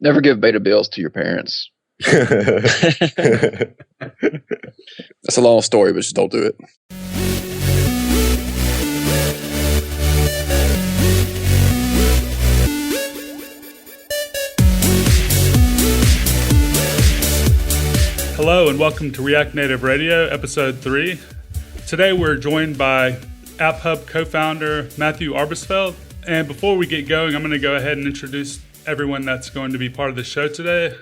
Never give beta bills to your parents. That's a long story, but just don't do it. Hello and welcome to React Native Radio, Episode 3. Today we're joined by AppHub co-founder Matthew Arbesfeld. And before we get going, I'm going to go ahead and introduce everyone that's going to be part of the show today.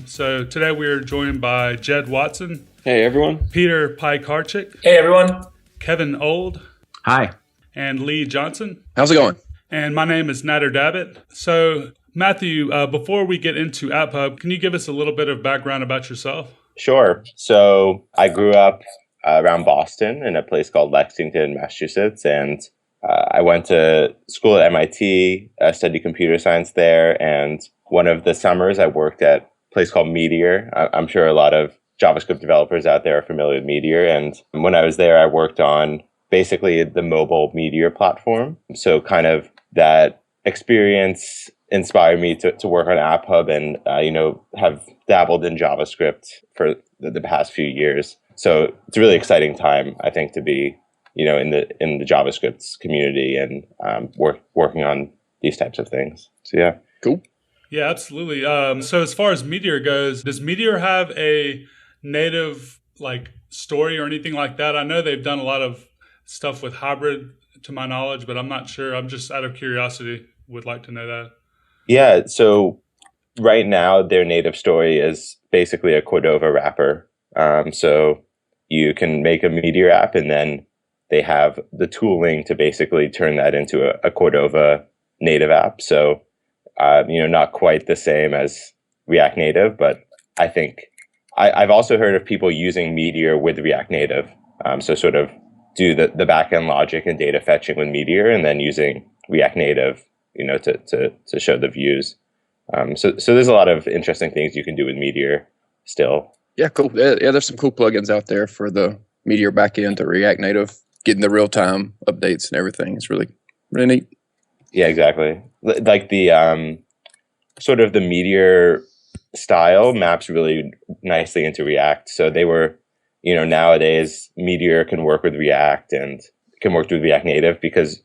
So today we're joined by Jed Watson. Hey, everyone. Peter Pikarczyk. Hey, everyone. Kevin Old. Hi. And Lee Johnson. How's it going? And my name is Nader Dabbit. So Matthew, before we get into AppHub, can you give us a little bit of background about yourself? Sure. So I grew up around Boston in a place called Lexington, Massachusetts, and I went to school at MIT, studied computer science there, and one of the summers I worked at a place called Meteor. I'm sure a lot of JavaScript developers out there are familiar with Meteor, and when I was there, I worked on basically the mobile Meteor platform. So kind of that experience inspired me to work on AppHub and, have dabbled in JavaScript for the past few years. So it's a really exciting time, I think, to be, in the JavaScript community and working on these types of things. So, yeah. Cool. Yeah, absolutely. So as far as Meteor goes, does Meteor have a native story or anything like that? I know they've done a lot of stuff with hybrid, to my knowledge, but I'm not sure. I'm just out of curiosity, would like to know that. Yeah, so right now their native story is basically a Cordova wrapper. So you can make a Meteor app and then they have the tooling to basically turn that into a Cordova native app. So, not quite the same as React Native, but I think I've also heard of people using Meteor with React Native. So sort of do the backend logic and data fetching with Meteor and then using React Native to show the views. So there's a lot of interesting things you can do with Meteor still. Yeah, cool. Yeah, there's some cool plugins out there for the Meteor backend to React Native, getting the real-time updates and everything. It's really, really neat. Yeah, exactly. Like the sort of the Meteor style maps really nicely into React. So they were, nowadays Meteor can work with React and can work with React Native because,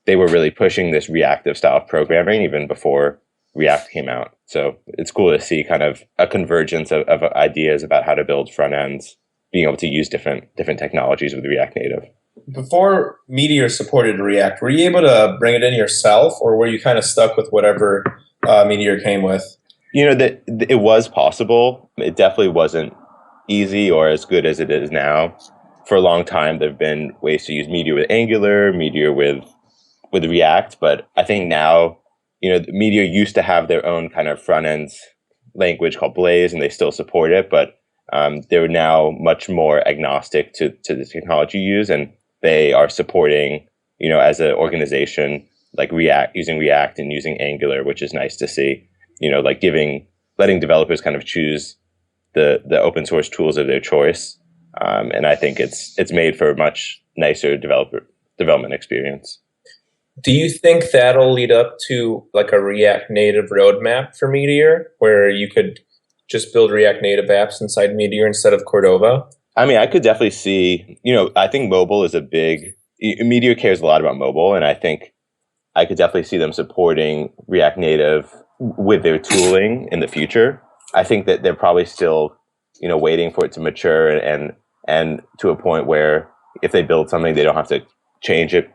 they were really pushing this reactive style of programming even before React came out. So it's cool to see kind of a convergence of ideas about how to build front ends, being able to use different technologies with React Native. Before Meteor supported React, were you able to bring it in yourself, or were you kind of stuck with whatever Meteor came with? It was possible. It definitely wasn't easy or as good as it is now. For a long time, there have been ways to use Meteor with Angular, Meteor with React, but I think now, Meteor used to have their own kind of front end language called Blaze, and they still support it, but they're now much more agnostic to the technology used, and they are supporting, as an organization, like React, using React and using Angular, which is nice to see. Letting developers kind of choose the open source tools of their choice, and I think it's made for a much nicer development experience. Do you think that'll lead up to like a React Native roadmap for Meteor, where you could just build React Native apps inside Meteor instead of Cordova? I mean, I could definitely see, I think mobile is Meteor cares a lot about mobile, and I think I could definitely see them supporting React Native with their tooling in the future. I think that they're probably still, waiting for it to mature and to a point where if they build something, they don't have to change it.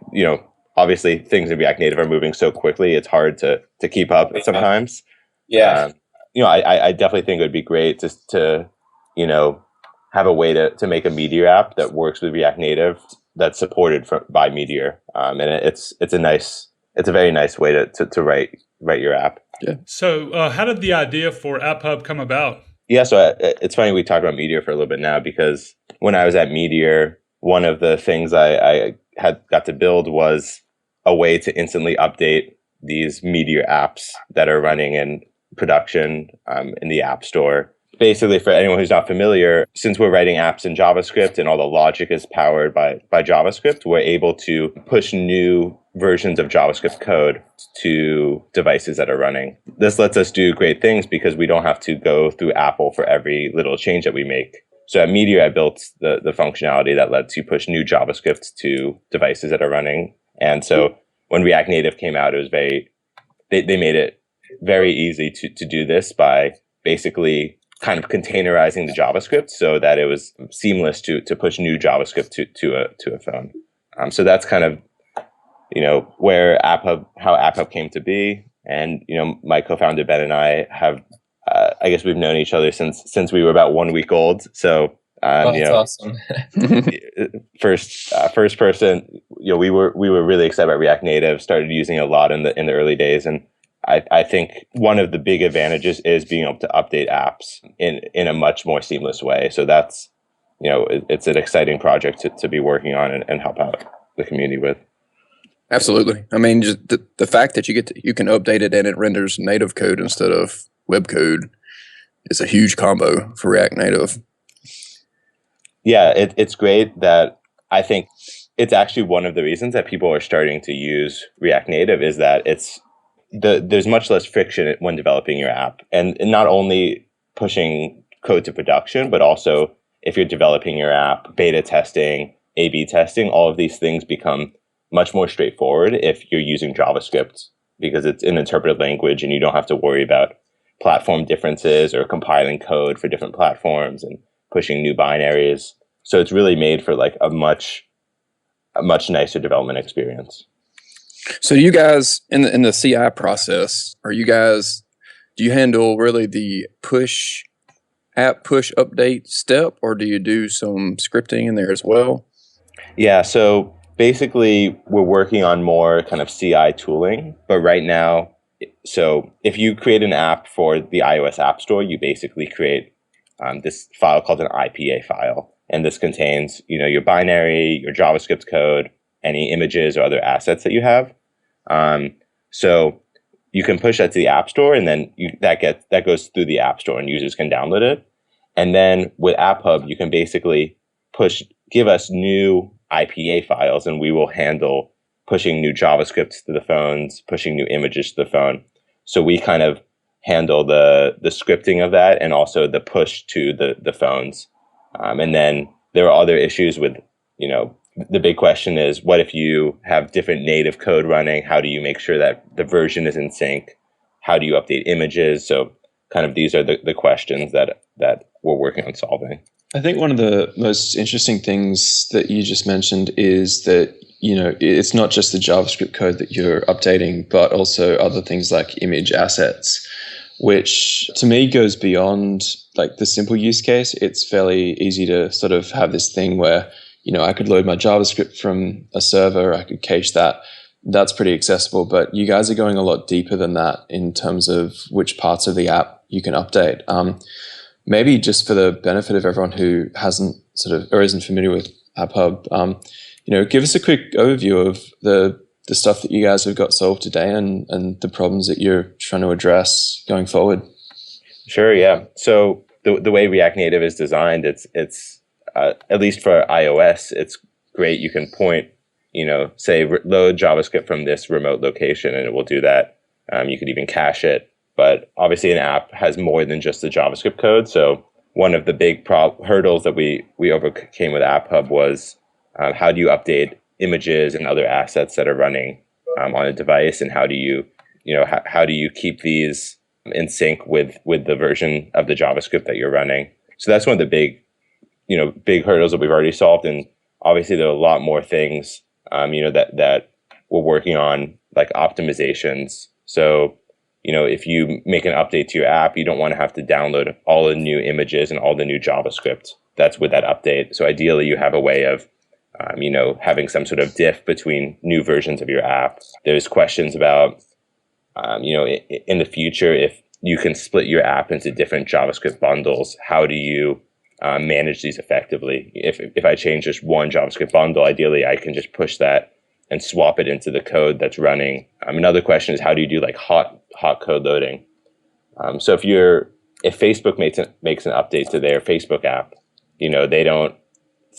Obviously things in React Native are moving so quickly, it's hard to keep up sometimes. Yeah. I definitely think it would be great just to, have a way to make a Meteor app that works with React Native that's supported by Meteor. And it's a very nice way to write your app. Yeah. So how did the idea for AppHub come about? Yeah, so it's funny we talked about Meteor for a little bit now, because when I was at Meteor, one of the things I had got to build was a way to instantly update these Meteor apps that are running in production in the App Store. basically, for anyone who's not familiar, since we're writing apps in JavaScript and all the logic is powered by JavaScript, we're able to push new versions of JavaScript code to devices that are running. This lets us do great things because we don't have to go through Apple for every little change that we make. So at Meteor, I built the functionality that lets you push new JavaScript to devices that are running. And so when React Native came out, it was they made it very easy to do this by basically kind of containerizing the JavaScript so that it was seamless to push new JavaScript to a phone. So that's kind of, where how AppHub came to be. And, my co-founder Ben and I have, I guess we've known each other since we were about 1 week old. So, that's awesome. first person, we were really excited about React Native, started using it a lot in the early days. And I think one of the big advantages is being able to update apps in a much more seamless way. So that's, it's an exciting project to be working on and help out the community with. Absolutely. I mean, just the fact that you can update it and it renders native code instead of web code is a huge combo for React Native. Yeah, it's great that I think it's actually one of the reasons that people are starting to use React Native is that there's much less friction when developing your app, and not only pushing code to production, but also if you're developing your app, beta testing, A/B testing, all of these things become much more straightforward if you're using JavaScript because it's an interpreted language and you don't have to worry about platform differences or compiling code for different platforms and pushing new binaries. So it's really made for like a much nicer development experience. So you guys in the CI process, do you handle really the app push update step, or do you do some scripting in there as well? Yeah, so basically we're working on more kind of CI tooling, but right now, so if you create an app for the iOS App Store, you basically create this file called an IPA file. And this contains, your binary, your JavaScript code, any images or other assets that you have. So you can push that to the App Store, and then that goes through the App Store, and users can download it. And then with AppHub, you can basically give us new IPA files, and we will handle pushing new JavaScript to the phones, pushing new images to the phone. So we kind of handle the scripting of that and also the push to the phones. And then there are other issues with, the big question is, what if you have different native code running? How do you make sure that the version is in sync? How do you update images? So kind of these are the questions that we're working on solving. I think one of the most interesting things that you just mentioned is that, it's not just the JavaScript code that you're updating, but also other things like image assets, which to me goes beyond like the simple use case. It's fairly easy to sort of have this thing where, I could load my JavaScript from a server, I could cache that. That's pretty accessible, but you guys are going a lot deeper than that in terms of which parts of the app you can update. Maybe just for the benefit of everyone who hasn't or isn't familiar with AppHub, give us a quick overview of the stuff that you guys have got solved today and the problems that you're trying to address going forward. Sure, yeah. So the way React Native is designed, it's at least for iOS, it's great. You can point, say load JavaScript from this remote location, and it will do that. You could even cache it. But obviously an app has more than just the JavaScript code. So one of the big hurdles that we overcame with AppHub was how do you update images and other assets that are running on a device, and how do you keep these in sync with the version of the JavaScript that you're running? So that's one of the big hurdles that we've already solved. And obviously there are a lot more things that we're working on, like optimizations. So if you make an update to your app, you don't want to have to download all the new images and all the new JavaScript that's with that update. So ideally, you have a way of, having some sort of diff between new versions of your app. There's questions about, in the future, if you can split your app into different JavaScript bundles, how do you manage these effectively? If I change just one JavaScript bundle, ideally, I can just push that and swap it into the code that's running. Another question is, how do you do like hot code loading? So if you're if Facebook makes an update to their Facebook app, they don't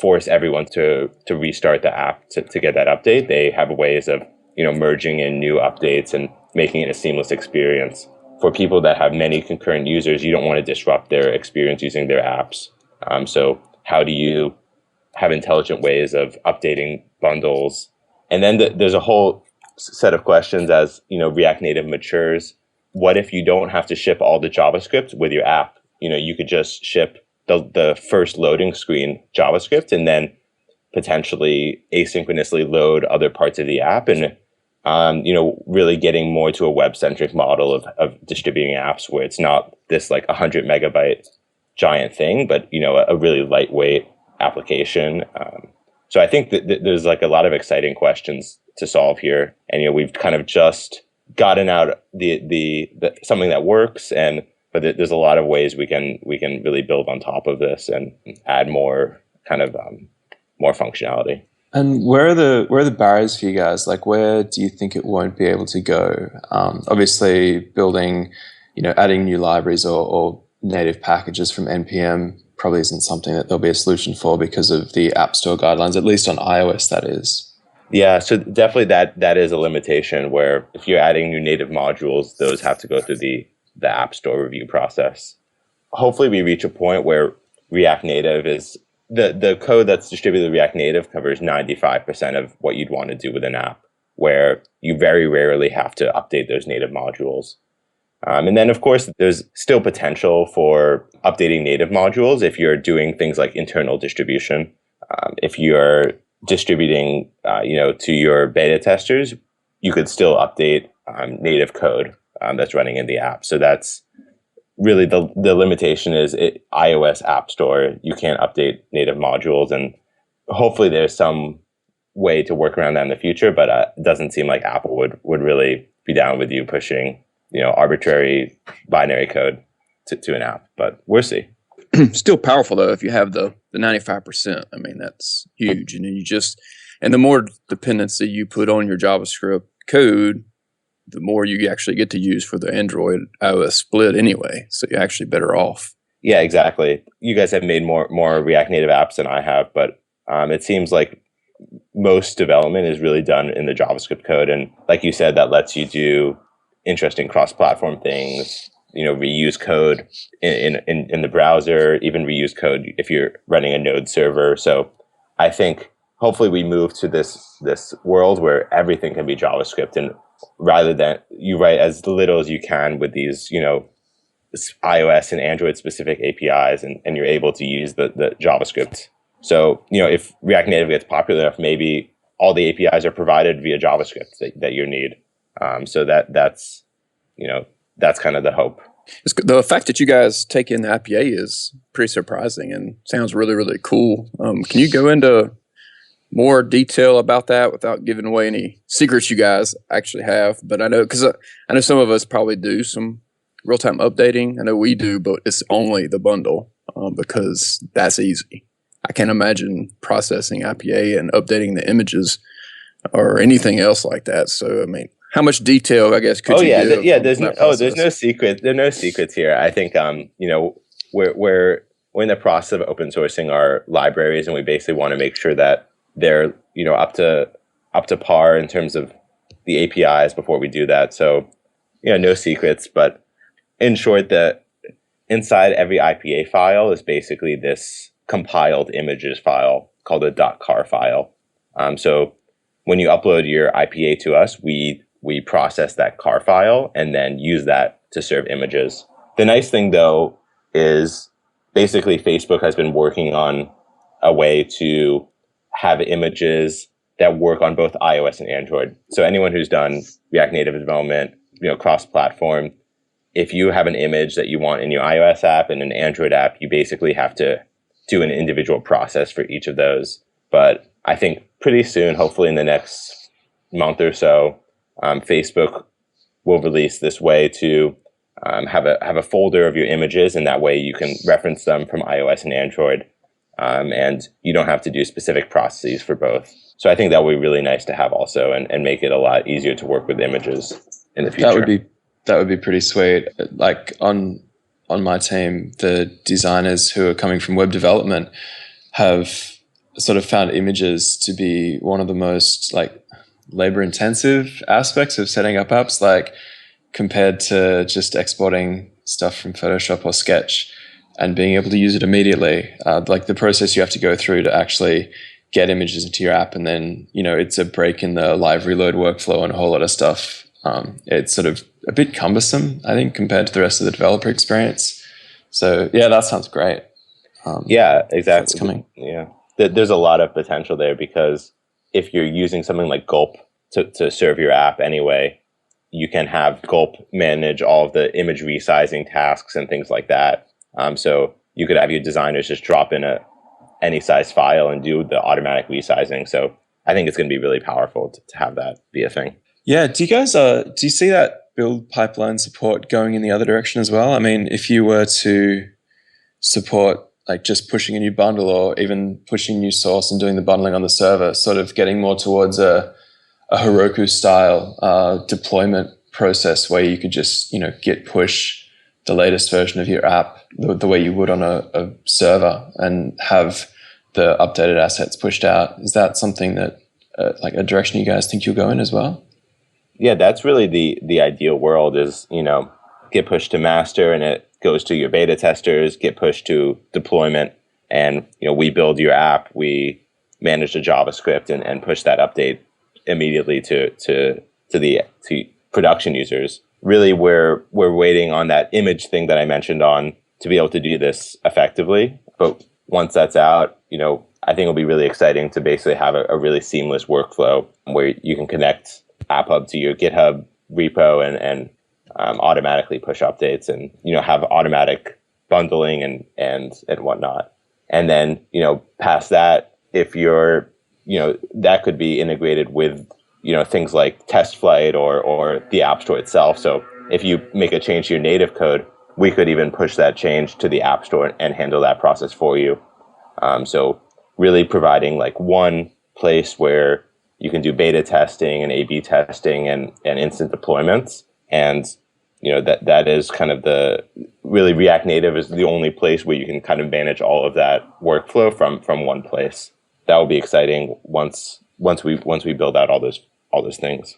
force everyone to restart the app to get that update. They have ways of merging in new updates and making it a seamless experience. For people that have many concurrent users, you don't want to disrupt their experience using their apps. So how do you have intelligent ways of updating bundles? And then there's a whole set of questions as React Native matures. What if you don't have to ship all the JavaScript with your app? You could just ship the first loading screen JavaScript and then potentially asynchronously load other parts of the app, and really getting more to a web-centric model of distributing apps where it's not this like 100 megabyte giant thing, but a really lightweight application. So I think that there's like a lot of exciting questions to solve here, and we've kind of just gotten out the something that works, but there's a lot of ways we can really build on top of this and add more kind of more functionality. And where are the barriers for you guys? Like, where do you think it won't be able to go? Obviously, building, adding new libraries or native packages from NPM probably isn't something that there'll be a solution for because of the App Store guidelines, at least on iOS, that is. Yeah, so definitely that is a limitation where if you're adding new native modules, those have to go through the App Store review process. Hopefully we reach a point where React Native is the code that's distributed with React Native covers 95% of what you'd want to do with an app, where you very rarely have to update those native modules. And then, of course, there's still potential for updating native modules if you're doing things like internal distribution. If you're distributing, to your beta testers, you could still update native code that's running in the app. So that's really the limitation is iOS App Store. You can't update native modules, and hopefully there's some way to work around that in the future. But it doesn't seem like Apple would really be down with you pushing arbitrary binary code to an app. But we'll see. Still powerful though if you have the 95%. I mean, that's huge, and and the more dependency you put on your JavaScript code, the more you actually get to use for the Android iOS split anyway. So you're actually better off. Yeah, exactly. You guys have made more React Native apps than I have, but it seems like most development is really done in the JavaScript code. And like you said, that lets you do interesting cross-platform things, reuse code in the browser, even reuse code if you're running a Node server. So I think hopefully we move to this world where everything can be JavaScript, and rather than you write as little as you can with these, iOS and Android specific APIs, and you're able to use the JavaScript. So, if React Native gets popular enough, maybe all the APIs are provided via JavaScript that you need. So that's kind of the hope. The fact that you guys take in the IPA is pretty surprising and sounds really, really cool. Can you go into more detail about that without giving away any secrets you guys actually have? But I know some of us probably do some real-time updating. I know we do, but it's only the bundle because that's easy. I can't imagine processing IPA and updating the images or anything else like that. So, I mean, how much detail, I guess, could you give? There's no secret. There are no secrets here. I think, we're in the process of open sourcing our libraries, and we basically want to make sure that they're, up to par in terms of the APIs before we do that. So, no secrets, but in short, that inside every IPA file is basically this compiled images file called a .car file. So when you upload your IPA to us, we process that car file and then use that to serve images. The nice thing, though, is basically Facebook has been working on a way to have images that work on both iOS and Android. So anyone who's done React Native development, cross-platform, if you have an image that you want in your iOS app and an Android app, you basically have to do an individual process for each of those. But I think pretty soon, hopefully in the next month or so, Facebook will release this way to have a folder of your images, and that way you can reference them from iOS and Android, and you don't have to do specific processes for both. So I think that would be really nice to have also, and make it a lot easier to work with images in the future. That would be pretty sweet. Like on on my team, the designers who are coming from web development have sort of found images to be one of the most like labor intensive aspects of setting up apps, like compared to just exporting stuff from Photoshop or Sketch and being able to use it immediately. Like the process you have to go through to actually get images into your app, and then, you know, it's a break in the live reload workflow and a whole lot of stuff. It's sort of a bit cumbersome, I think, compared to the rest of the developer experience. So yeah, that sounds great. Yeah, exactly. It's coming. Yeah. There's a lot of potential there, because if you're using something like Gulp to serve your app anyway, you can have Gulp manage all of the image resizing tasks and things like that. So you could have your designers just drop in any size file and do the automatic resizing. So I think it's going to be really powerful to have that be a thing. Yeah. Do you guys, do you see that build pipeline support going in the other direction as well? I mean, if you were to support like just pushing a new bundle or even pushing new source and doing the bundling on the server, sort of getting more towards a Heroku style deployment process where you could just, you know, git push the latest version of your app the way you would on a server and have the updated assets pushed out. Is that something that like a direction you guys think you'll go in as well? Yeah, that's really the ideal world is, you know, get pushed to master and it goes to your beta testers, get pushed to deployment, and, you know, we build your app, we manage the JavaScript and push that update immediately to production users. Really, we're waiting on that image thing that I mentioned on to be able to do this effectively. But once that's out, you know, I think it'll be really exciting to basically have a really seamless workflow where you can connect AppHub to your GitHub repo and automatically push updates and, you know, have automatic bundling and whatnot. And then, you know, past that, if you're, you know, that could be integrated with, you know, things like TestFlight or the App Store itself. So if you make a change to your native code, we could even push that change to the App Store and handle that process for you. So really providing like one place where you can do beta testing and A/B testing and instant deployments. And, you know, that is kind of really React Native is the only place where you can kind of manage all of that workflow from one place. That will be exciting once we build out all those things.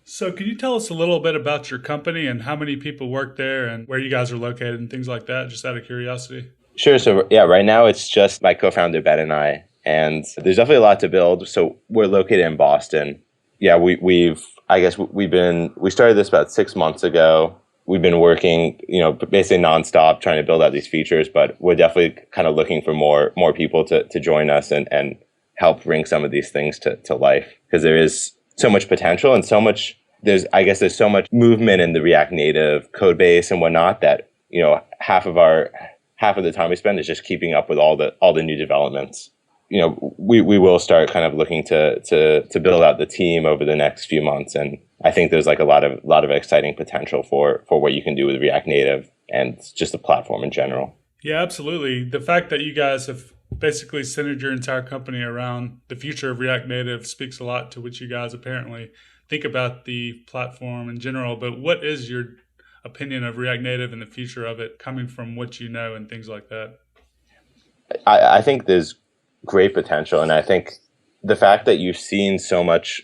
So can you tell us a little bit about your company and how many people work there and where you guys are located and things like that, just out of curiosity? Sure. So yeah, right now it's just my co-founder Ben and I, and there's definitely a lot to build. So we're located in Boston. Yeah, we started this about 6 months ago. We've been working, you know, basically nonstop trying to build out these features, but we're definitely kind of looking for more people to join us and help bring some of these things to life, because there is so much potential and there's so much movement in the React Native code base and whatnot that, you know, half of the time we spend is just keeping up with all the new developments. You know, we will start kind of looking to build out the team over the next few months, and I think there's like a lot of exciting potential for what you can do with React Native and just the platform in general. Yeah, absolutely. The fact that you guys have basically centered your entire company around the future of React Native speaks a lot to what you guys apparently think about the platform in general. But what is your opinion of React Native and the future of it, coming from what you know and things like that? I think there's great potential, and I think the fact that you've seen so much,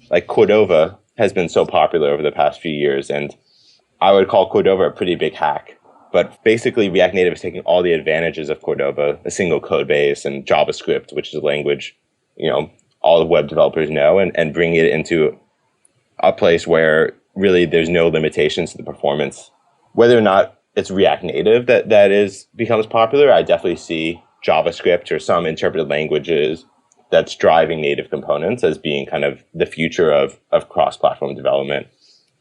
like Cordova has been so popular over the past few years, and I would call Cordova a pretty big hack. But basically, React Native is taking all the advantages of Cordova, a single code base, and JavaScript, which is a language, you know, all the web developers know, and bringing it into a place where really there's no limitations to the performance. Whether or not it's React Native that becomes popular, I definitely see JavaScript or some interpreted languages that's driving native components as being kind of the future of cross-platform development.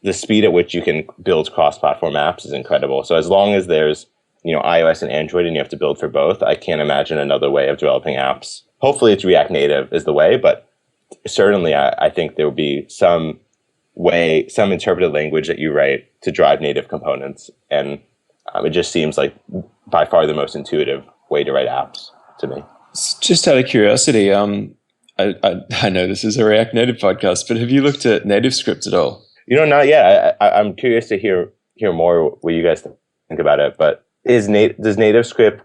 The speed at which you can build cross-platform apps is incredible. So as long as there's, you know, iOS and Android and you have to build for both, I can't imagine another way of developing apps. Hopefully it's React Native is the way, but certainly I think there will be some interpreted language that you write to drive native components. And it just seems like by far the most intuitive way to write apps to me. Just out of curiosity, I know this is a React Native podcast, but have you looked at NativeScript at all? You know, not yet. I'm curious to hear more what you guys think about it. But does NativeScript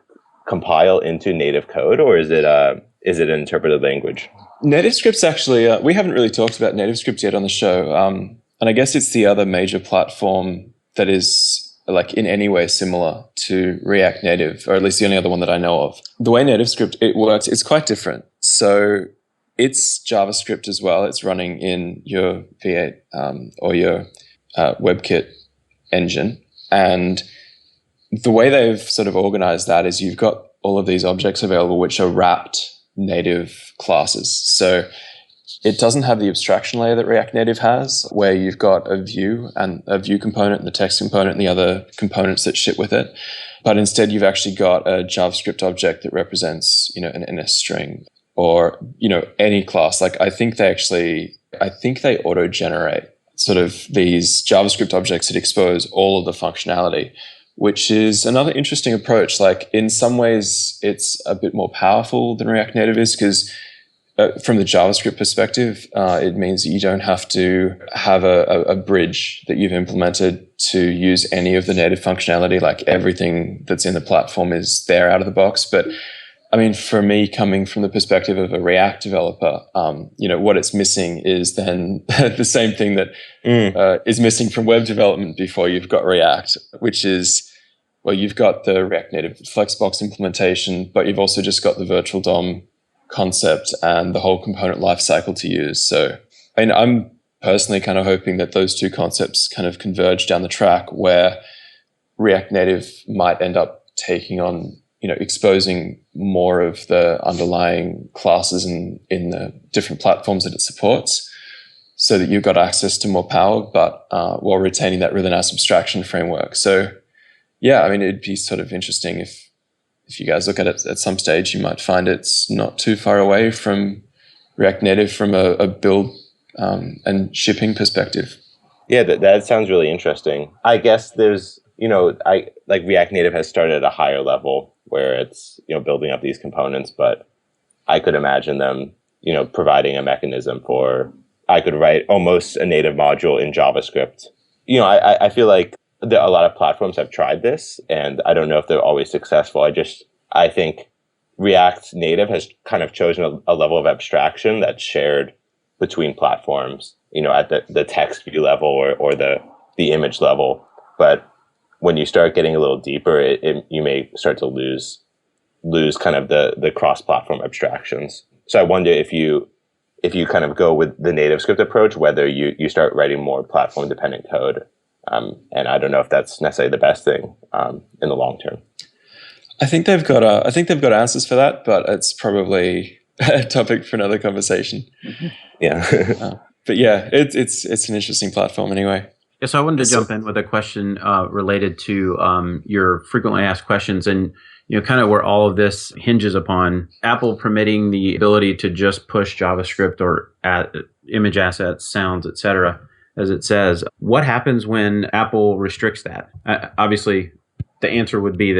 compile into native code, or is it an interpreted language? NativeScript's actually, we haven't really talked about NativeScript yet on the show. And I guess it's the other major platform that is like in any way similar to React Native, or at least the only other one that I know of. The way NativeScript it works, it's quite different. So it's JavaScript as well. It's running in your V8 or your WebKit engine. And the way they've sort of organized that is you've got all of these objects available which are wrapped native classes. So it doesn't have the abstraction layer that React Native has, where you've got a view and a view component and the text component and the other components that ship with it. But instead, you've actually got a JavaScript object that represents, an NS string or, any class. Like I think they auto-generate sort of these JavaScript objects that expose all of the functionality, which is another interesting approach. Like in some ways, it's a bit more powerful than React Native is because from the JavaScript perspective, it means that you don't have to have a bridge that you've implemented to use any of the native functionality. Like everything that's in the platform is there out of the box. But I mean, for me, coming from the perspective of a React developer, what it's missing is then the same thing that is missing from web development before you've got React, which is, well, you've got the React Native Flexbox implementation, but you've also just got the virtual DOM concept and the whole component lifecycle to use. So I'm personally kind of hoping that those two concepts kind of converge down the track where React Native might end up taking on, exposing more of the underlying classes in the different platforms that it supports so that you've got access to more power, but while retaining that really nice abstraction framework. So yeah, I mean, it'd be sort of interesting if you guys look at it at some stage, you might find it's not too far away from React Native from a build and shipping perspective. Yeah, that sounds really interesting. I guess there's, React Native has started at a higher level where it's, building up these components, but I could imagine them, providing a mechanism for, I could write almost a native module in JavaScript. I feel like a lot of platforms have tried this, and I don't know if they're always successful. I think React Native has kind of chosen a level of abstraction that's shared between platforms, at the text view level or the image level. But when you start getting a little deeper, you may start to lose kind of the cross-platform abstractions. So I wonder if you kind of go with the NativeScript approach, whether you start writing more platform-dependent code. And I don't know if that's necessarily the best thing in the long term. I think they've got answers for that, but it's probably a topic for another conversation. Mm-hmm. Yeah. But yeah, it's an interesting platform anyway. Yeah, so I wanted to jump in with a question related to your frequently asked questions and kind of where all of this hinges upon Apple permitting the ability to just push JavaScript or image assets, sounds, etc. As it says. What happens when Apple restricts that? Obviously, the answer would be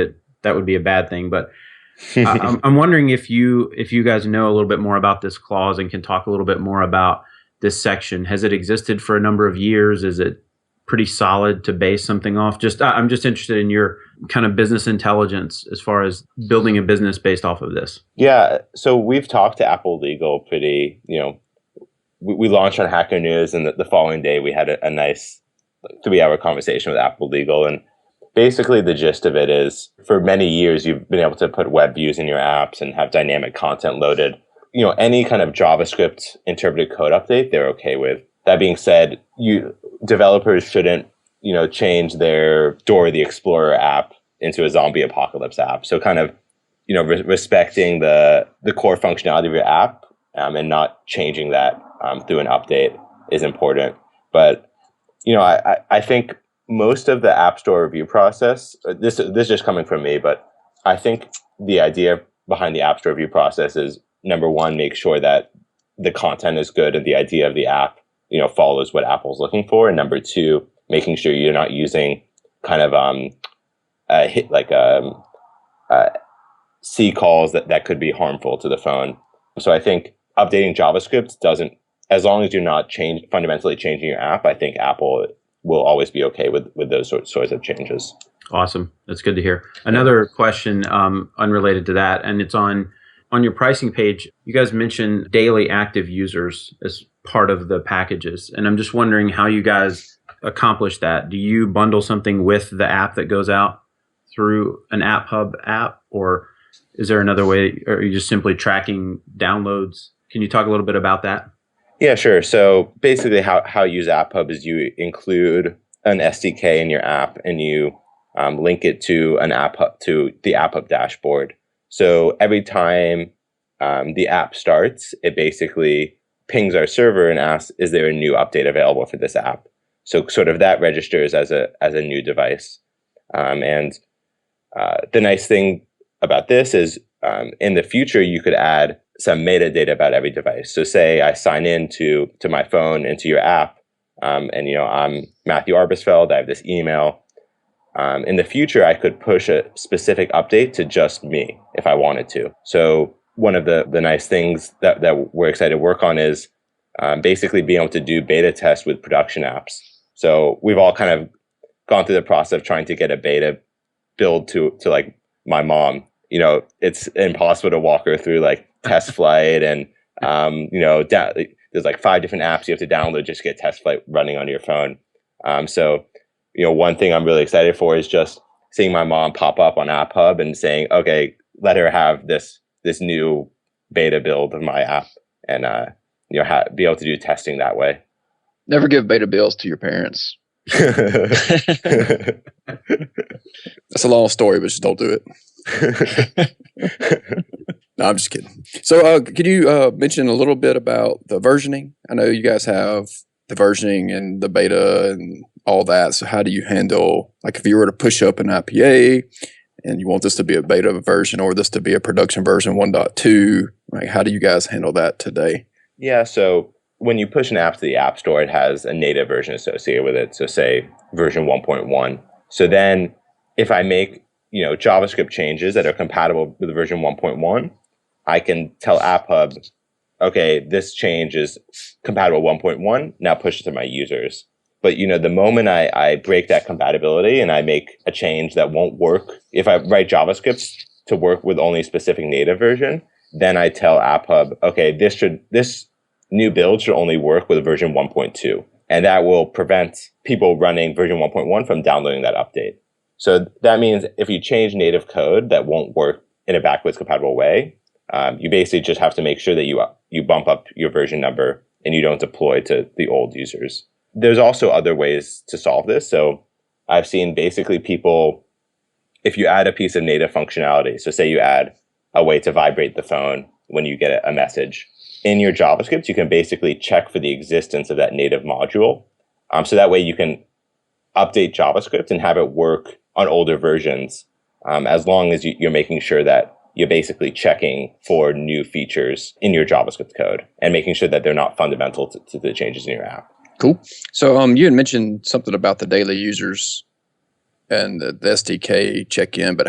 that would be a bad thing, but I'm wondering if you guys know a little bit more about this clause and can talk a little bit more about this section. Has it existed for a number of years? Is it pretty solid to base something off? I'm just interested in your kind of business intelligence as far as building a business based off of this. Yeah, so we've talked to Apple Legal pretty, we launched on Hacker News, and the following day we had a nice 3-hour conversation with Apple Legal. And basically the gist of it is, for many years, you've been able to put web views in your apps and have dynamic content loaded. Any kind of JavaScript interpreted code update, they're okay with. That being said, developers shouldn't, change their Dora the Explorer app into a zombie apocalypse app. So kind of, respecting the core functionality of your app and not changing that through an update is important. But, I think most of the App Store review process, this is just coming from me, but I think the idea behind the App Store review process is, number one, make sure that the content is good and the idea of the app, follows what Apple's looking for. And number two, making sure you're not using kind of C calls that could be harmful to the phone. So I think updating JavaScript doesn't, as long as you're not fundamentally changing your app, I think Apple we'll always be okay with those sorts of changes. Awesome. That's good to hear. Another question unrelated to that, and it's on your pricing page. You guys mentioned daily active users as part of the packages. And I'm just wondering how you guys accomplish that. Do you bundle something with the app that goes out through an AppHub app, or is there another way? Or are you just simply tracking downloads? Can you talk a little bit about that? Yeah, sure. So basically how you use AppHub is you include an SDK in your app and you link it to the AppHub dashboard. So every time the app starts, it basically pings our server and asks, is there a new update available for this app? So sort of that registers as a new device. And the nice thing about this is in the future, you could add some metadata about every device. So say I sign in to my phone into your app, and I'm Matthew Arbesfeld, I have this email. In the future, I could push a specific update to just me if I wanted to. So one of the nice things that we're excited to work on is basically being able to do beta tests with production apps. So we've all kind of gone through the process of trying to get a beta build to like my mom. It's impossible to walk her through like test flight and there's like 5 different apps you have to download just to get test flight running on your phone. So one thing I'm really excited for is just seeing my mom pop up on AppHub and saying, okay, let her have this new beta build of my app and be able to do testing that way. Never give beta builds to your parents. That's a long story, but just don't do it. No, I'm just kidding. So could you mention a little bit about the versioning? I know you guys have the versioning and the beta and all that. So how do you handle, like if you were to push up an IPA and you want this to be a beta version or this to be a production version 1.2, like how do you guys handle that today? Yeah, so when you push an app to the App Store, it has a native version associated with it. So say version 1.1. So then if I make JavaScript changes that are compatible with version 1.1, I can tell AppHub, okay, this change is compatible with 1.1, now push it to my users. But the moment I break that compatibility and I make a change that won't work, if I write JavaScript to work with only a specific native version, then I tell AppHub, okay, this new build should only work with version 1.2. And that will prevent people running version 1.1 from downloading that update. So that means if you change native code that won't work in a backwards compatible way, you basically just have to make sure that you bump up your version number and you don't deploy to the old users. There's also other ways to solve this. So I've seen basically people, if you add a piece of native functionality, so say you add a way to vibrate the phone when you get a message, in your JavaScript, you can basically check for the existence of that native module. So that way you can update JavaScript and have it work on older versions, as long as you're making sure that you're basically checking for new features in your JavaScript code and making sure that they're not fundamental to the changes in your app. Cool. So you had mentioned something about the daily users and the SDK check-in, but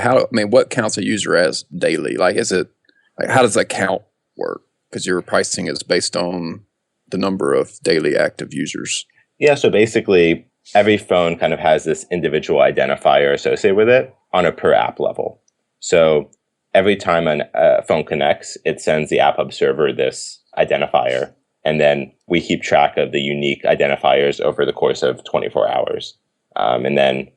what counts a user as daily? Like, how does that count work? Because your pricing is based on the number of daily active users. Yeah, so basically every phone kind of has this individual identifier associated with it on a per app level. So every time a phone connects, it sends the AppHub server this identifier. And then we keep track of the unique identifiers over the course of 24 hours. And then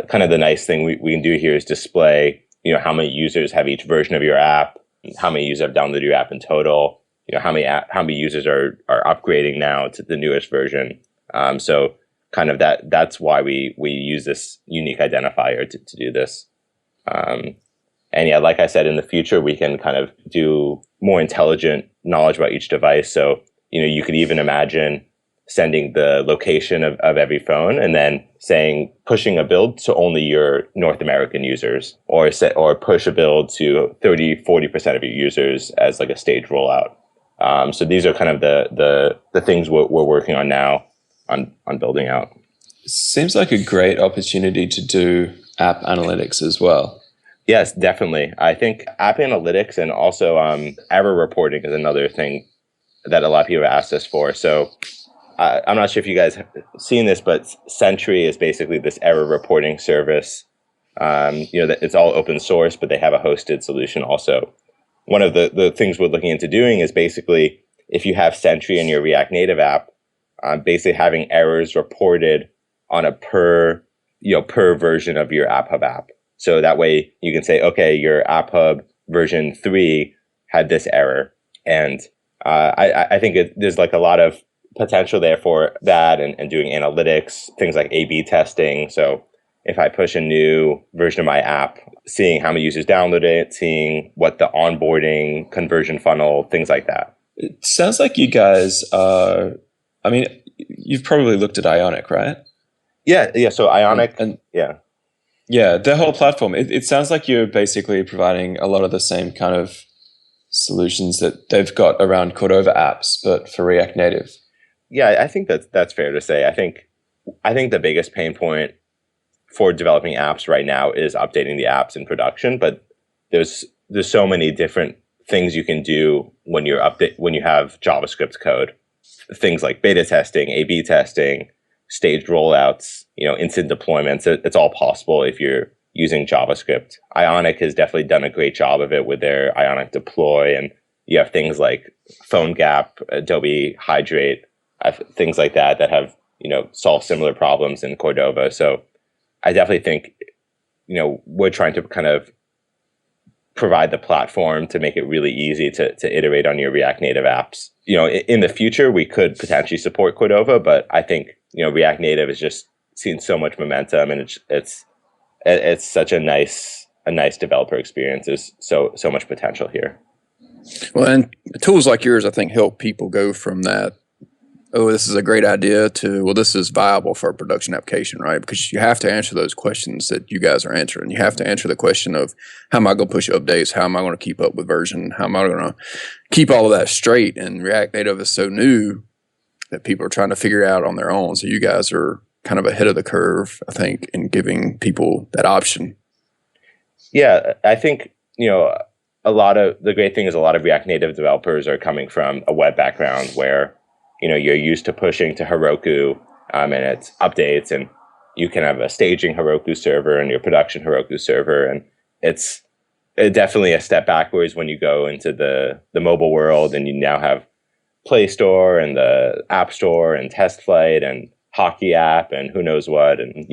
kind of the nice thing we can do here is display, how many users have each version of your app, how many users have downloaded your app in total, how many users are upgrading now to the newest version. So kind of that's why we use this unique identifier to do this. And yeah, like I said, in the future, we can kind of do more intelligent knowledge about each device. So, you could even imagine sending the location of every phone and then pushing a build to only your North American users, or push a build to 30-40% of your users as like a stage rollout. So these are kind of the things we're working on now on building out. Seems like a great opportunity to do app analytics as well. Yes, definitely. I think app analytics and also error reporting is another thing that a lot of people have asked us for. So I'm not sure if you guys have seen this, but Sentry is basically this error reporting service. That it's all open source, but they have a hosted solution also. One of the things we're looking into doing is basically, if you have Sentry in your React Native app, basically having errors reported on a per version of your AppHub app. So that way you can say, okay, your AppHub version 3 had this error. And I think there's like a lot of potential there for that, and doing analytics, things like A/B testing. So if I push a new version of my app, seeing how many users download it, seeing what the onboarding conversion funnel, things like that. It sounds like you guys are, I mean, you've probably looked at Ionic, right? Yeah. So Ionic, Yeah, the whole platform. It sounds like you're basically providing a lot of the same kind of solutions that they've got around Cordova apps, but for React Native. Yeah, I think that's fair to say. I think the biggest pain point for developing apps right now is updating the apps in production, but there's so many different things you can do when you have JavaScript code. Things like beta testing, A/B testing, staged rollouts, instant deployments. It's all possible if you're using JavaScript. Ionic has definitely done a great job of it with their Ionic deploy, and you have things like PhoneGap, Adobe Hydrate, things like that have solved similar problems in Cordova. So I definitely think we're trying to kind of provide the platform to make it really easy to iterate on your React Native apps. In the future, we could potentially support Cordova, but I think React Native has just seen so much momentum, and it's such a nice developer experience. There's so much potential here. Well, and tools like yours, I think, help people go from that, oh, this is a great idea, to, well, this is viable for a production application, right? Because you have to answer those questions that you guys are answering. You have to answer the question of, how am I going to push updates? How am I going to keep up with version? How am I going to keep all of that straight? And React Native is so new that people are trying to figure it out on their own. So you guys are kind of ahead of the curve, I think, in giving people that option. Yeah, I think, a lot of the great thing is a lot of React Native developers are coming from a web background where you're used to pushing to Heroku, and it's updates, and you can have a staging Heroku server and your production Heroku server. And it's definitely a step backwards when you go into the mobile world, and you now have Play Store and the App Store and Test Flight and Hockey app and who knows what. And,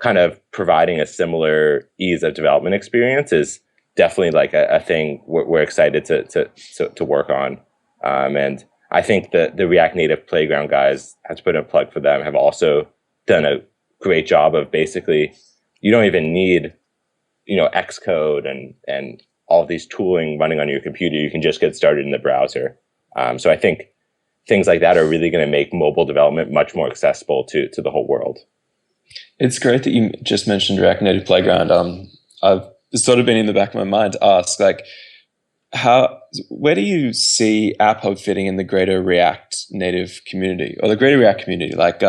kind of providing a similar ease of development experience is definitely like a thing we're excited to work on. And I think that the React Native Playground guys, I have to put in a plug for them, have also done a great job of basically, you don't even need, Xcode and all of these tooling running on your computer. You can just get started in the browser. So I think things like that are really going to make mobile development much more accessible to the whole world. It's great that you just mentioned React Native Playground. I've sort of been in the back of my mind to ask, like, where do you see AppHub fitting in the greater React Native community, or the greater React community? Like,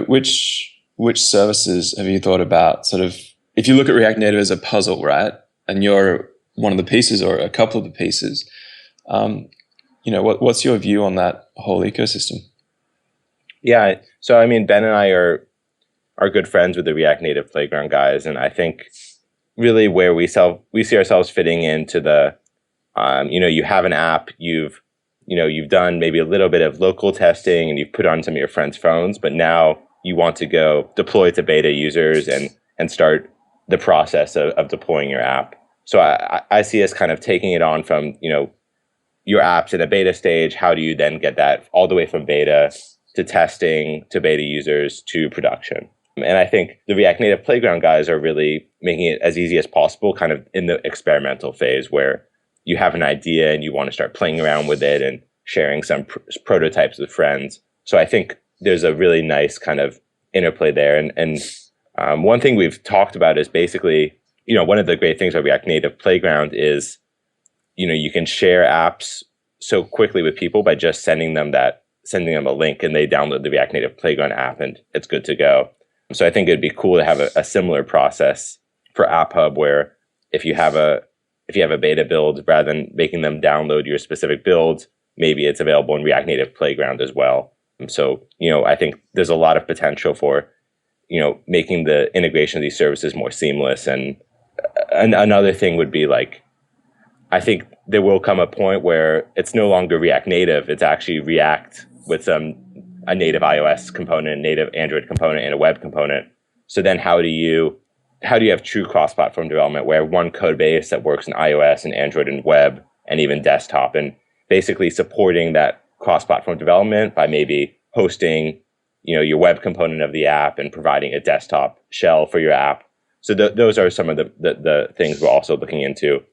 which services have you thought about? Sort of, if you look at React Native as a puzzle, right, and you're one of the pieces or a couple of the pieces, what's your view on that whole ecosystem? Yeah, so I mean, Ben and I are good friends with the React Native Playground guys, and I think really where we see ourselves fitting into the, you have an app, you've done maybe a little bit of local testing, and you've put on some of your friends' phones, but now you want to go deploy to beta users and start the process of deploying your app. So I see us kind of taking it on from, your app's in a beta stage. How do you then get that all the way from beta to testing to beta users to production? And I think the React Native Playground guys are really making it as easy as possible, kind of in the experimental phase where you have an idea and you want to start playing around with it and sharing some prototypes with friends. So I think there's a really nice kind of interplay there. And one thing we've talked about is basically, one of the great things about React Native Playground is, you can share apps so quickly with people by just sending them a link, and they download the React Native Playground app and it's good to go. So I think it'd be cool to have a similar process for AppHub, where if you have a beta build, rather than making them download your specific build, maybe it's available in React Native Playground as well. So, I think there's a lot of potential for, making the integration of these services more seamless. And another thing would be like, I think there will come a point where it's no longer React Native. It's actually React with a native iOS component, native Android component, and a web component. So then how do you have true cross-platform development where one code base that works in iOS and Android and web and even desktop, and basically supporting that cross-platform development by maybe hosting, your web component of the app and providing a desktop shell for your app. So those are some of the things we're also looking into.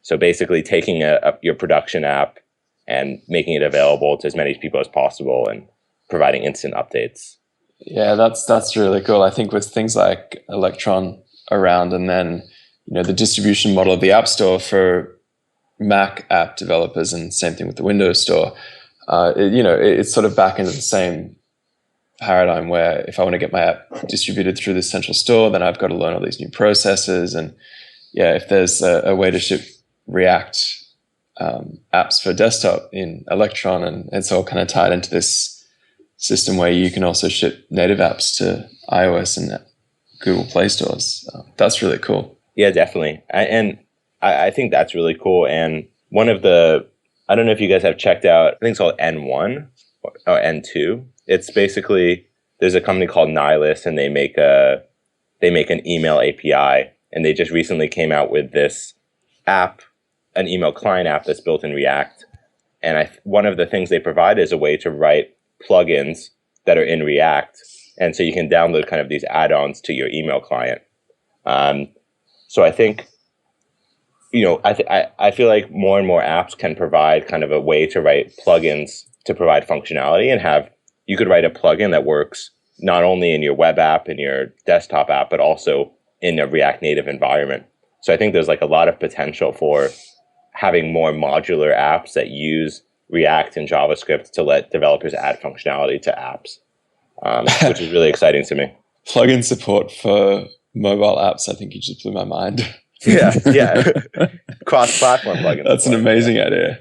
So basically taking your production app and making it available to as many people as possible and providing instant updates. Yeah, that's really cool. I think with things like Electron around, and then the distribution model of the App Store for Mac app developers, and same thing with the Windows Store, it's sort of back into the same paradigm where if I want to get my app distributed through this central store, then I've got to learn all these new processes. And yeah, if there's a way to ship React apps for desktop in Electron, and it's all kind of tied into this system where you can also ship native apps to iOS and Google Play stores. That's really cool. Yeah, definitely. I think that's really cool. And one of I don't know if you guys have checked out, I think it's called N1 or N2. It's basically, there's a company called Nihilus, and they make an email API. And they just recently came out with this app, an email client app that's built in React. And one of the things they provide is a way to write plugins that are in React. And so you can download kind of these add-ons to your email client. So I think, I feel like more and more apps can provide kind of a way to write plugins to provide functionality, and you could write a plugin that works not only in your web app and your desktop app, but also in a React Native environment. So I think there's like a lot of potential for having more modular apps that use React and JavaScript to let developers add functionality to apps, which is really exciting to me. Plugin support for mobile apps, I think you just blew my mind. Yeah. Cross-platform plugins. That's an amazing idea.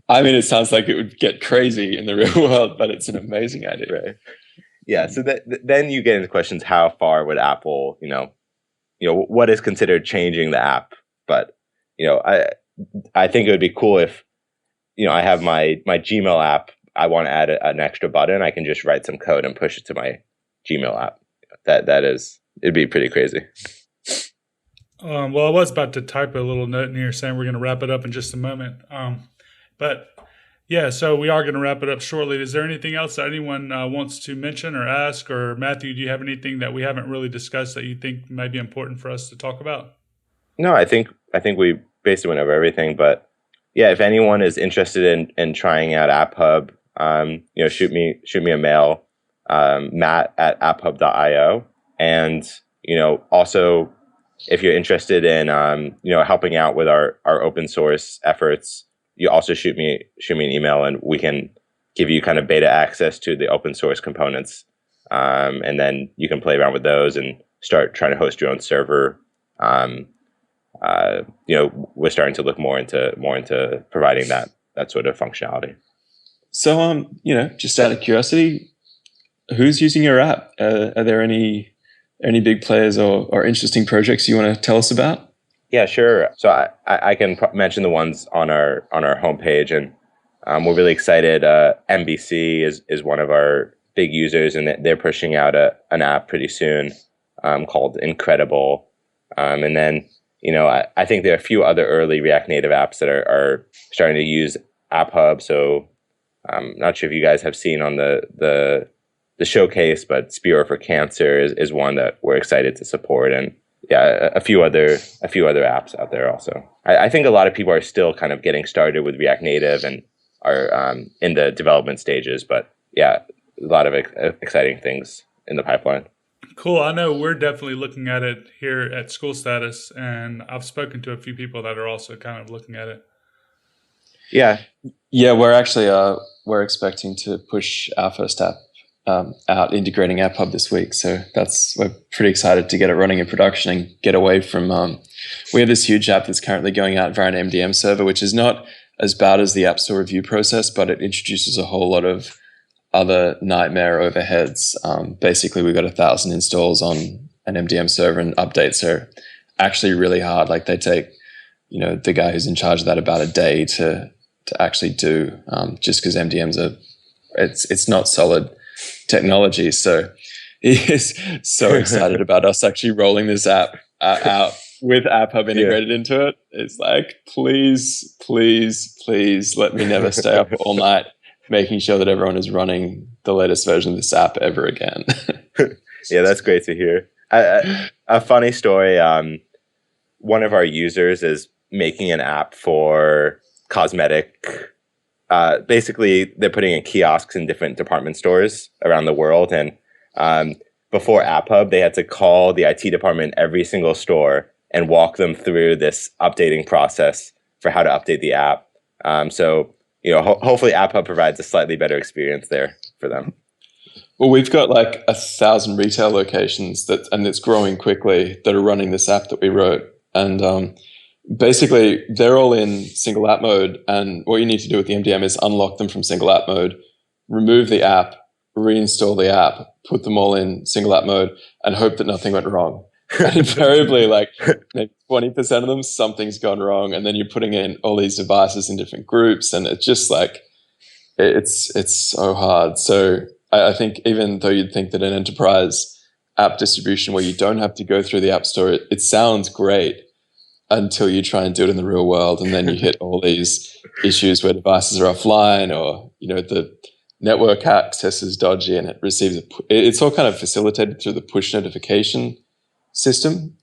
I mean, it sounds like it would get crazy in the real world, but it's an amazing idea. Right. Yeah. So then you get into questions: how far would Apple, what is considered changing the app? But I think it would be cool if I have my Gmail app. I want to add an extra button. I can just write some code and push it to my Gmail app. It'd be pretty crazy. Well, I was about to type a little note in here saying we're going to wrap it up in just a moment. But yeah, so we are going to wrap it up shortly. Is there anything else that anyone wants to mention or ask? Or Matthew, do you have anything that we haven't really discussed that you think may be important for us to talk about? No, I think we basically went over everything. But yeah, if anyone is interested in trying out AppHub, shoot me a mail, matt@apphub.io. And also, if you're interested in helping out with our open source efforts, you also shoot me an email, and we can give you kind of beta access to the open source components, and then you can play around with those and start trying to host your own server. We're starting to look more into providing that sort of functionality. So, just out of curiosity, who's using your app? Are there any big players or interesting projects you want to tell us about? Yeah, sure. So I can mention the ones on our homepage, and we're really excited. NBC is one of our big users, and they're pushing out an app pretty soon called Incredible. And then I think there are a few other early React Native apps that are starting to use AppHub. So I'm not sure if you guys have seen on the showcase, but Spiro for Cancer is one that we're excited to support, and yeah, a few other apps out there also. I think a lot of people are still kind of getting started with React Native and are in the development stages, but yeah, a lot of exciting things in the pipeline. Cool. I know we're definitely looking at it here at School Status, and I've spoken to a few people that are also kind of looking at it. Yeah, we're actually we're expecting to push our first app out integrating AppHub this week. So we're pretty excited to get it running in production and get away from, we have this huge app that's currently going out via an MDM server, which is not as bad as the App Store review process, but it introduces a whole lot of other nightmare overheads. Basically, we got 1,000 installs on an MDM server, and updates are actually really hard. Like they take, the guy who's in charge of that about a day to actually do, just because MDMs are, it's not solid technology. So he is so excited about us actually rolling this app out with AppHub integrated into it. It's like, please, please, please let me never stay up all night making sure that everyone is running the latest version of this app ever again. Yeah, that's great to hear. A funny story, one of our users is making an app for cosmetic. Basically, they're putting in kiosks in different department stores around the world. And before AppHub, they had to call the IT department every single store and walk them through this updating process for how to update the app. So, hopefully AppHub provides a slightly better experience there for them. Well, we've got like 1,000 retail locations and it's growing quickly, that are running this app that we wrote. And basically, they're all in single app mode. And what you need to do with the MDM is unlock them from single app mode, remove the app, reinstall the app, put them all in single app mode, and hope that nothing went wrong. And invariably, like maybe 20% of them, something's gone wrong. And then you're putting in all these devices in different groups. And it's just like, it's so hard. So I think even though you'd think that an enterprise app distribution where you don't have to go through the app store, it sounds great until you try and do it in the real world. And then you hit all these issues where devices are offline, or, the network access is dodgy and it receives it's all kind of facilitated through the push notification system.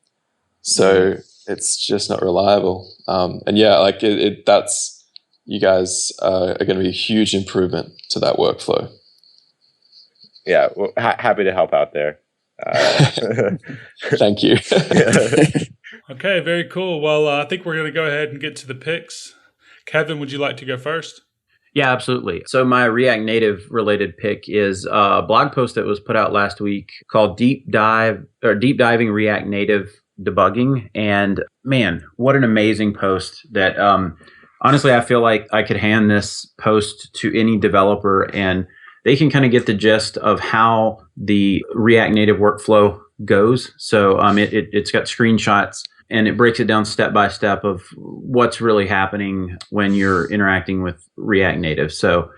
So it's just not reliable. And yeah, like that's, you guys are going to be a huge improvement to that workflow. Yeah, well, happy to help out there. Thank you. Okay, very cool. Well, I think we're going to go ahead and get to the picks. Kevin, would you like to go first? Yeah, absolutely. So my React Native related pick is a blog post that was put out last week called Deep Diving React Native Debugging. And man, what an amazing post that honestly, I feel like I could hand this post to any developer and they can kind of get the gist of how the React Native workflow goes. So it's got screenshots and it breaks it down step by step of what's really happening when you're interacting with React Native. So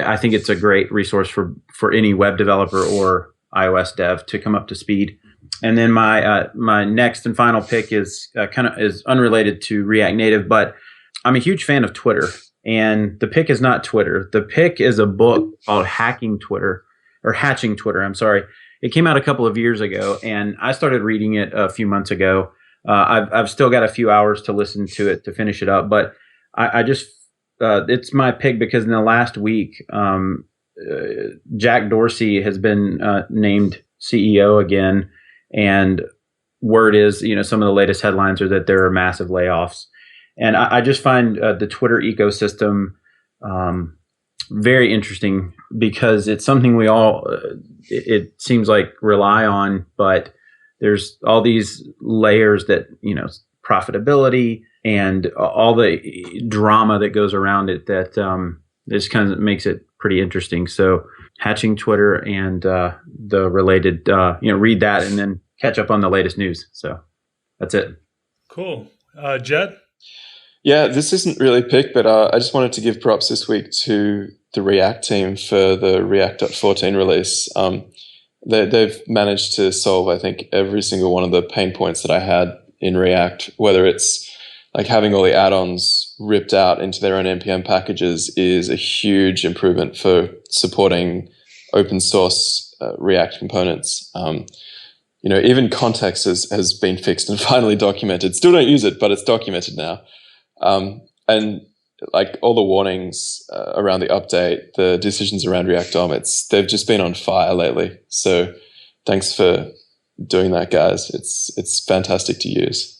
I think it's a great resource for any web developer or iOS dev to come up to speed. And then my next and final pick is is unrelated to React Native, but I'm a huge fan of Twitter. And the pick is not Twitter. The pick is a book called Hatching Twitter. I'm sorry. It came out a couple of years ago, and I started reading it a few months ago. I've still got a few hours to listen to it to finish it up, but I just it's my pick because in the last week, Jack Dorsey has been named CEO again, and word is, some of the latest headlines are that there are massive layoffs. And I just find the Twitter ecosystem very interesting because it's something we all, it seems like, rely on, but there's all these layers that, profitability and all the drama that goes around it that just kind of makes it pretty interesting. So Hatching Twitter and the related, read that and then catch up on the latest news. So that's it. Cool. Jed? Yeah, this isn't really picked, but I just wanted to give props this week to the React team for the React.14 release. They've managed to solve, I think, every single one of the pain points that I had in React, whether it's like having all the add-ons ripped out into their own NPM packages is a huge improvement for supporting open source React components. Even context has been fixed and finally documented. Still don't use it, but it's documented now. And like all the warnings around the update, the decisions around React DOM, they've just been on fire lately. So thanks for doing that, guys. It's fantastic to use.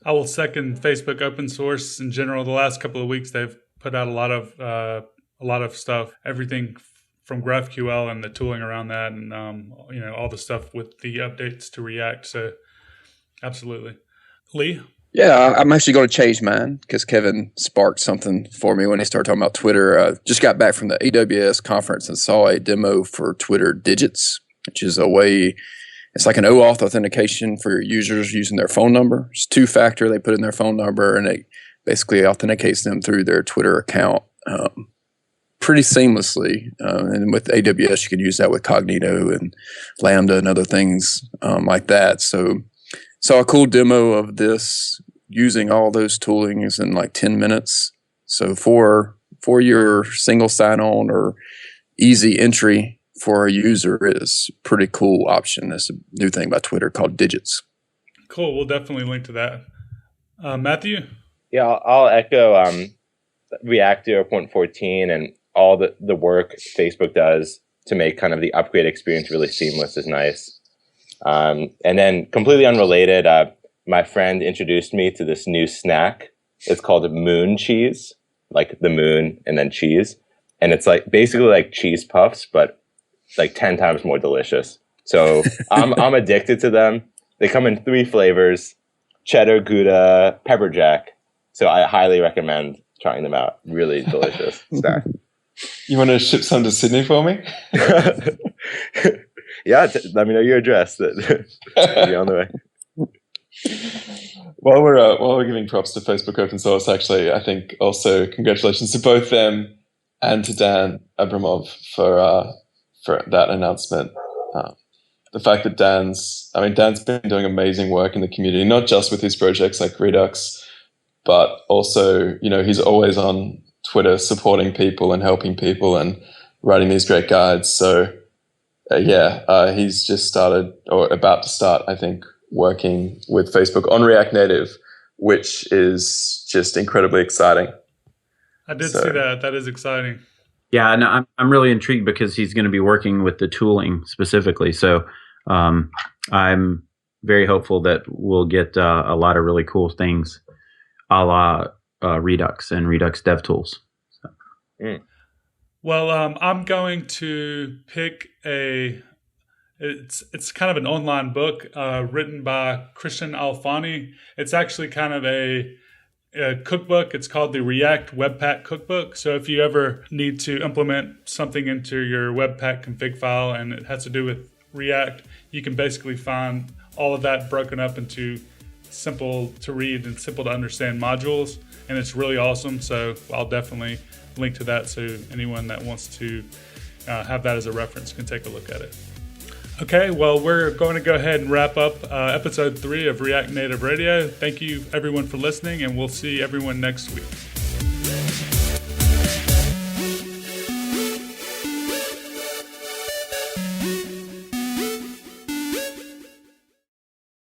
I will second Facebook open source in general. The last couple of weeks, they've put out a lot of stuff, everything from GraphQL and the tooling around that, and all the stuff with the updates to React. So absolutely. Lee? Yeah, I'm actually going to change mine because Kevin sparked something for me when he started talking about Twitter. Just got back from the AWS conference and saw a demo for Twitter Digits, which is a way, it's like an OAuth authentication for your users using their phone number. It's two-factor. They put in their phone number and it basically authenticates them through their Twitter account pretty seamlessly. And with AWS, you could use that with Cognito and Lambda and other things like that. So saw a cool demo of this using all those toolings in like 10 minutes. So for your single sign-on or easy entry for a user is a pretty cool option. It's a new thing by Twitter called Digits. Cool. We'll definitely link to that. Matthew? Yeah, I'll echo React 0.14 and all the work Facebook does to make kind of the upgrade experience really seamless is nice. And then completely unrelated, my friend introduced me to this new snack. It's called moon cheese, like the moon and then cheese. And it's like basically like cheese puffs, but like 10 times more delicious. So I'm addicted to them. They come in 3 flavors, cheddar, Gouda, pepper jack. So I highly recommend trying them out. Really delicious snack. You want to ship some to Sydney for me? Yeah, let me know your address. Be on the way. While we're giving props to Facebook Open Source, actually, I think also congratulations to both them and to Dan Abramov for that announcement. The fact that Dan's been doing amazing work in the community, not just with his projects like Redux, but also, he's always on Twitter supporting people and helping people and writing these great guides. So he's just started or about to start, I think, working with Facebook on React Native, which is just incredibly exciting. I did see that. That is exciting. Yeah, and I'm really intrigued because he's going to be working with the tooling specifically. So I'm very hopeful that we'll get a lot of really cool things a la Redux and Redux DevTools. So. Mm. Well, I'm going to pick it's kind of an online book written by Christian Alfani. It's actually kind of a cookbook. It's called the React Webpack Cookbook. So if you ever need to implement something into your Webpack config file and it has to do with React, you can basically find all of that broken up into simple to read and simple to understand modules. And it's really awesome. So I'll definitely link to that so anyone that wants to have that as a reference can take a look at it. Okay, well, we're going to go ahead and wrap up episode 3 of React Native Radio. Thank you, everyone, for listening, and we'll see everyone next week.